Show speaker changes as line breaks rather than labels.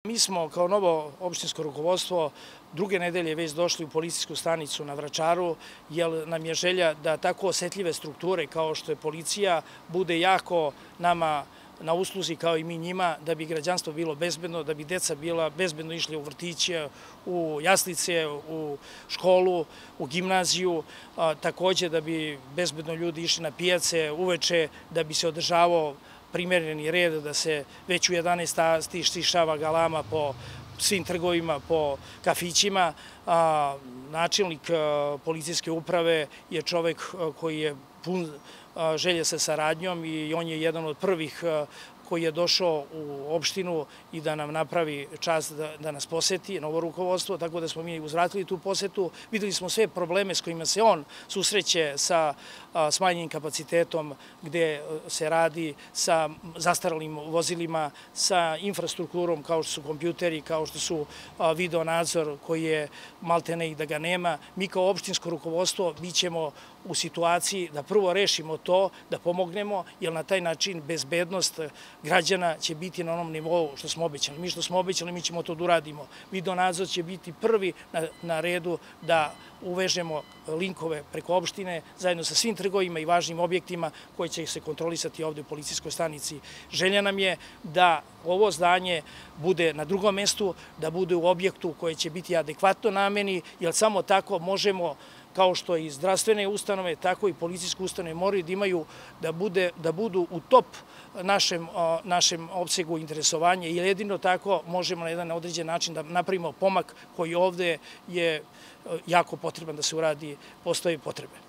Mi smo kao novo opštinsko rukovodstvo druge nedelje već došli u policijsku stanicu na Vračaru, jer nam je želja da tako osetljive strukture kao što je policija bude jako nama na usluzi kao i mi njima, da bi građanstvo bilo bezbedno, da bi deca bila bezbedno išli u vrtiće, u jaslice, u školu, u gimnaziju, takođe da bi bezbedno ljudi išli na pijace uveče, da bi se održavao primereni red, da se već u 11 sati stišava galama po svim trgovima, po kafićima. Načelnik policijske uprave je čovek koji je pun želje sa saradnjom i on je jedan od prvih koji je došao u opštinu i da nam napravi čast da nas poseti, novo rukovodstvo, tako da smo mi uzvratili tu posetu. Videli smo sve probleme s kojima se on susreće sa smanjenim kapacitetom gde se radi, sa zastaralim vozilima, sa infrastrukturom kao što su kompjuteri, kao što su video nadzor koji je maltene i da ga nema. Mi kao opštinsko rukovodstvo bićemo u situaciji da prvo rešimo to, da pomognemo, jer na taj način bezbednost građana će biti na onom nivou što smo obećali. Mi što smo obećali, mi ćemo to da uradimo. Video nadzor će biti prvi na redu da uvežemo linkove preko opštine zajedno sa svim trgovima i važnim objektima koji će se kontrolisati ovde u policijskoj stanici. Želja nam je da ovo zdanje bude na drugom mestu, da bude u objektu koje će biti adekvatno nameni, jer samo tako možemo, kao što i zdravstvene ustanove, tako i policijske ustanove moraju da imaju, da budu u top našem opsegu interesovanja, jer jedino tako možemo na jedan određen način da napravimo pomak koji ovde je jako potreban da se uradi, postoje potrebe.